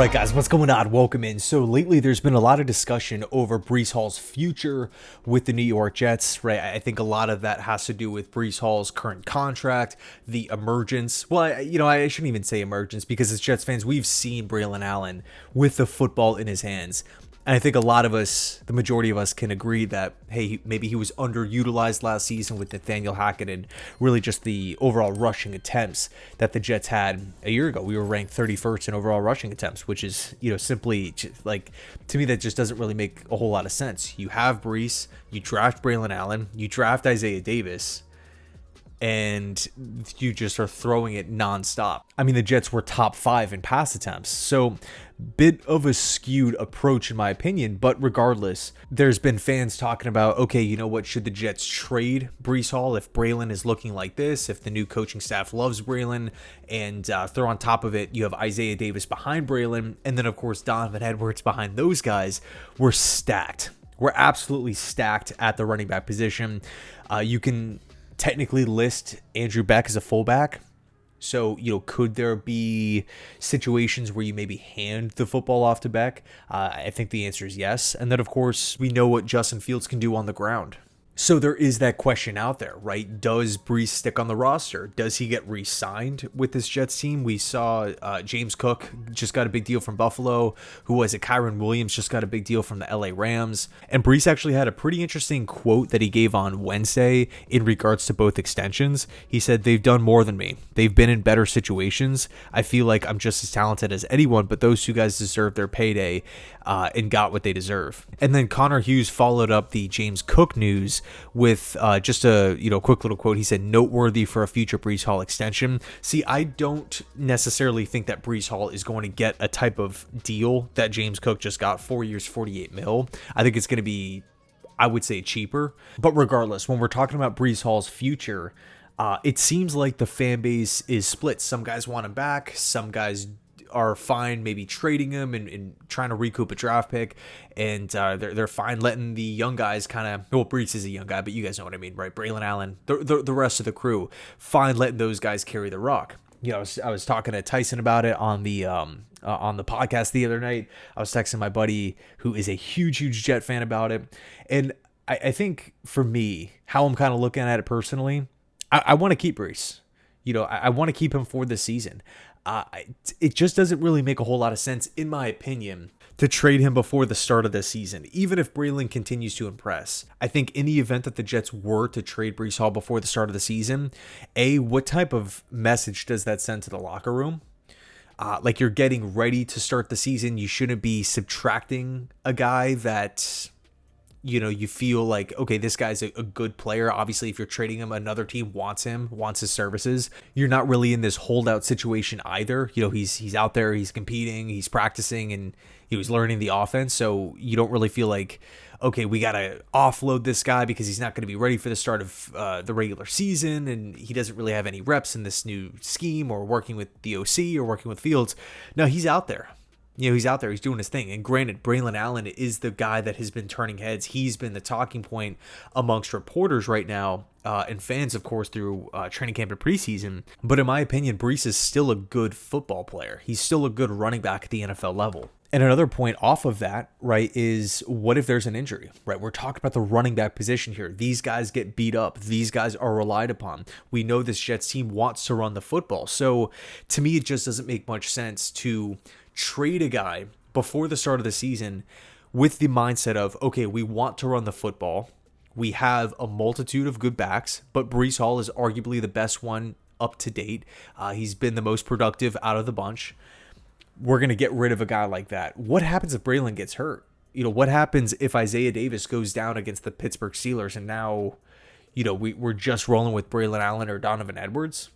right, guys, what's going on? Welcome in. So lately there's been a lot of discussion over Breece Hall's future with the New York Jets, right? I think a lot of that has to do with Breece Hall's current contract, the emergence. Well, I shouldn't even say emergence because as Jets fans, we've seen Braelon Allen with the football in his hands. And I think a lot of us, the majority of us, can agree that, hey, maybe he was underutilized last season with Nathaniel Hackett and really just the overall rushing attempts that the Jets had a year ago. We were ranked 31st in overall rushing attempts, which is, simply like, to me, that just doesn't really make a whole lot of sense. You have Breece, you draft Braelon Allen, you draft Isaiah Davis, and you just are throwing it nonstop. I mean, the Jets were top 5 in pass attempts, so bit of a skewed approach in my opinion, but regardless, there's been fans talking about, okay, you know what, should the Jets trade Breece Hall if Braelon is looking like this, if the new coaching staff loves Braelon, and throw on top of it, you have Isaiah Davis behind Braelon, and then of course Donovan Edwards behind those guys. We're stacked. We're absolutely stacked at the running back position. You can technically list Andrew Beck as a fullback. So, could there be situations where you maybe hand the football off to Beck? I think the answer is yes. And then, of course, we know what Justin Fields can do on the ground. So there is that question out there, right? Does Breece stick on the roster? Does he get re-signed with this Jets team? We saw James Cook just got a big deal from Buffalo. Who was it? Kyron Williams just got a big deal from the LA Rams. And Breece actually had a pretty interesting quote that he gave on Wednesday in regards to both extensions. He said, "They've done more than me. They've been in better situations. I feel like I'm just as talented as anyone, but those two guys deserve their payday and got what they deserve." And then Connor Hughes followed up the James Cook news with just a quick little quote. He said, "Noteworthy for a future Breece Hall extension." See, I don't necessarily think that Breece Hall is going to get a type of deal that James Cook just got, 4 years, $48 million. I think it's going to be, I would say, cheaper. But regardless, when we're talking about Breece Hall's future, it seems like the fan base is split. Some guys want him back. Some guys are fine maybe trading him and trying to recoup a draft pick, and they're fine letting the young guys kind of, well, Breece is a young guy, but you guys know what I mean, right? Braelon Allen, the rest of the crew, fine letting those guys carry the rock. I was talking to Tyson about it on the podcast the other night. I was texting my buddy who is a huge Jet fan about it, and I think for me, how I'm kind of looking at it personally, I want to keep Breece. I want to keep him for this season. It just doesn't really make a whole lot of sense, in my opinion, to trade him before the start of the season, even if Braelon continues to impress. I think in the event that the Jets were to trade Breece Hall before the start of the season, what type of message does that send to the locker room? Like, you're getting ready to start the season. You shouldn't be subtracting a guy that you feel like, okay, this guy's a good player. Obviously, if you're trading him, another team wants his services. You're not really in this holdout situation either. He's out there, he's competing, he's practicing, and he was learning the offense. So you don't really feel like, okay, we got to offload this guy because he's not going to be ready for the start of the regular season, and he doesn't really have any reps in this new scheme or working with the OC or working with Fields. No, he's out there. He's out there. He's doing his thing. And granted, Braelon Allen is the guy that has been turning heads. He's been the talking point amongst reporters right now and fans, of course, through training camp and preseason. But in my opinion, Breece is still a good football player. He's still a good running back at the NFL level. And another point off of that, right, is what if there's an injury, right? We're talking about the running back position here. These guys get beat up. These guys are relied upon. We know this Jets team wants to run the football. So to me, it just doesn't make much sense to trade a guy before the start of the season with the mindset of, okay, we want to run the football. We have a multitude of good backs, but Breece Hall is arguably the best one up to date. He's been the most productive out of the bunch. We're going to get rid of a guy like that. What happens if Braelon gets hurt? What happens if Isaiah Davis goes down against the Pittsburgh Steelers and now, we're just rolling with Braelon Allen or Donovan Edwards?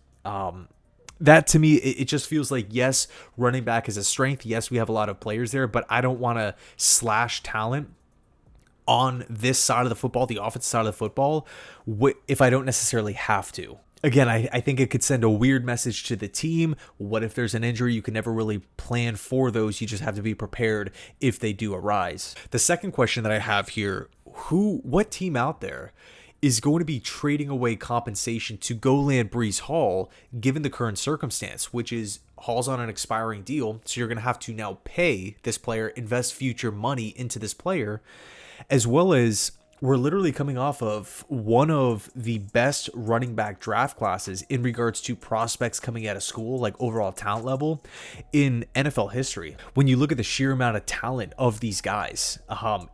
That to me, it just feels like, yes, running back is a strength. Yes, we have a lot of players there, but I don't want to slash talent on this side of the football, the offensive side of the football, if I don't necessarily have to. Again, I think it could send a weird message to the team. What if there's an injury? You can never really plan for those. You just have to be prepared if they do arise. The second question that I have here, what team out there is going to be trading away compensation to go land Breece Hall, given the current circumstance, which is Hall's on an expiring deal. So you're going to have to now pay this player, invest future money into this player, as well as we're literally coming off of one of the best running back draft classes in regards to prospects coming out of school, like overall talent level in NFL history. When you look at the sheer amount of talent of these guys,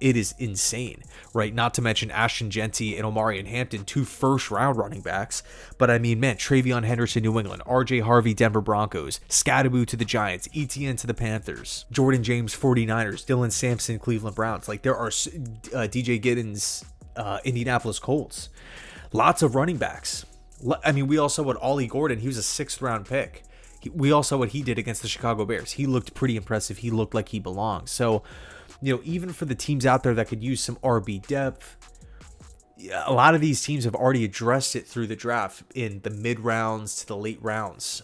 it is insane, right? Not to mention Ashton Genty and Omarion Hampton, 2 first-round running backs. But I mean, man, Travion Henderson, New England, RJ Harvey, Denver Broncos, Scadaboo to the Giants, ETN to the Panthers, Jordan James, 49ers, Dylan Sampson, Cleveland Browns. Like, there are DJ Giddens, Indianapolis Colts. Lots of running backs. I mean, we all saw what Ollie Gordon, he was a 6th-round pick. We all saw what he did against the Chicago Bears. He looked pretty impressive. He looked like he belonged. So, even for the teams out there that could use some RB depth, a lot of these teams have already addressed it through the draft in the mid rounds to the late rounds.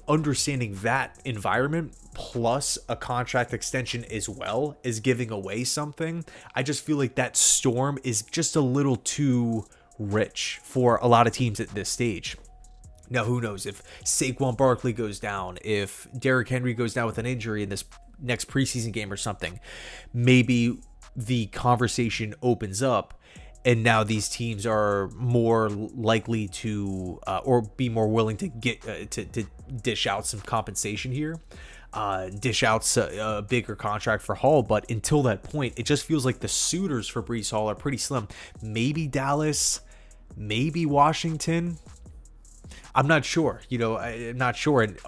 Understanding that environment plus a contract extension as well as giving away something, I just feel like that storm is just a little too rich for a lot of teams at this stage. Now, who knows if Saquon Barkley goes down, if Derrick Henry goes down with an injury in this next preseason game or something, maybe the conversation opens up. And now these teams are more likely to, or be more willing to get to dish out some compensation here, dish out a bigger contract for Hall. But until that point, it just feels like the suitors for Breece Hall are pretty slim. Maybe Dallas, maybe Washington. I'm not sure. I'm not sure. And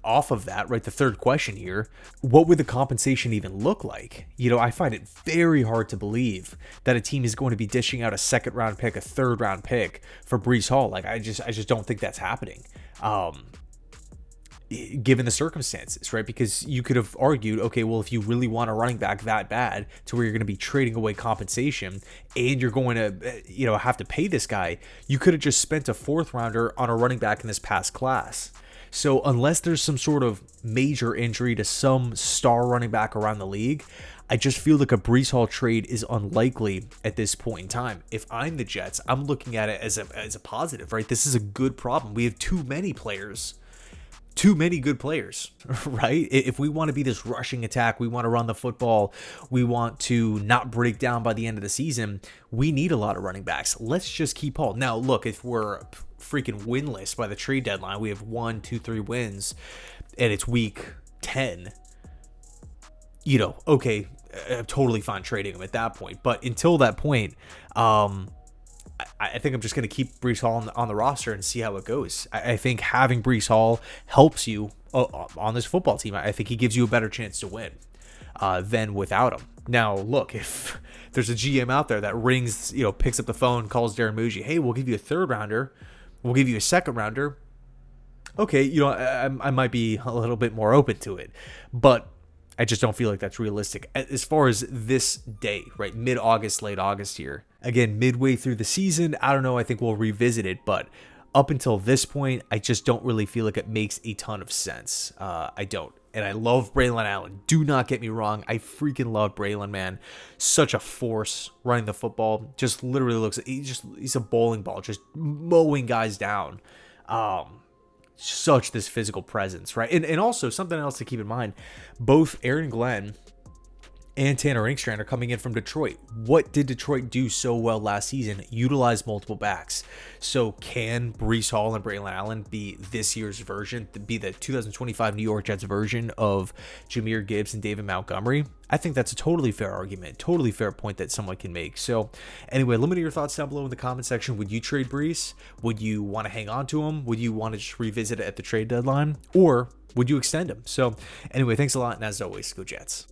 off of that, right, the third question here, what would the compensation even look like? I find it very hard to believe that a team is going to be dishing out a 2nd-round pick, a 3rd-round pick for Breece Hall. Like, I just don't think that's happening. Given the circumstances, right? Because you could have argued, okay, well, if you really want a running back that bad to where you're going to be trading away compensation and you're going to, have to pay this guy, you could have just spent a 4th-rounder on a running back in this past class. So unless there's some sort of major injury to some star running back around the league, I just feel like a Breece Hall trade is unlikely at this point in time. If I'm the Jets, I'm looking at it as a positive, right? This is a good problem. We have too many good players, right? If we want to be this rushing attack, we want to run the football, we want to not break down by the end of the season, we need a lot of running backs. Let's just keep Hall. Now, look, if we're freaking winless by the trade deadline, we have 1, 2, 3 wins, and it's week 10, okay, I'm totally fine trading him at that point. But until that point, I think I'm just going to keep Breece Hall on the roster and see how it goes. I think having Breece Hall helps you on this football team. I think he gives you a better chance to win than without him. Now, look, if there's a GM out there that rings, picks up the phone, calls Darren Muji, hey, we'll give you a 3rd-rounder, we'll give you a 2nd-rounder. Okay, I might be a little bit more open to it, but I just don't feel like that's realistic as far as this day, right? Mid-August, late August here. Again, midway through the season, I don't know. I think we'll revisit it, but up until this point, I just don't really feel like it makes a ton of sense. I don't. And I love Braelon Allen. Do not get me wrong. I freaking love Braelon, man. Such a force running the football. Just literally looks, he's a bowling ball, just mowing guys down. Such this physical presence, right? And also something else to keep in mind, both Aaron Glenn and Tanner Inkstrand are coming in from Detroit. What did Detroit do so well last season? Utilize multiple backs. So can Breece Hall and Braelon Allen be this year's version, be the 2025 New York Jets version of Jahmyr Gibbs and David Montgomery? I think that's a totally fair argument, totally fair point that someone can make. So anyway, let me know your thoughts down below in the comment section. Would you trade Breece? Would you want to hang on to him? Would you want to just revisit it at the trade deadline? Or would you extend him? So anyway, thanks a lot. And as always, go Jets.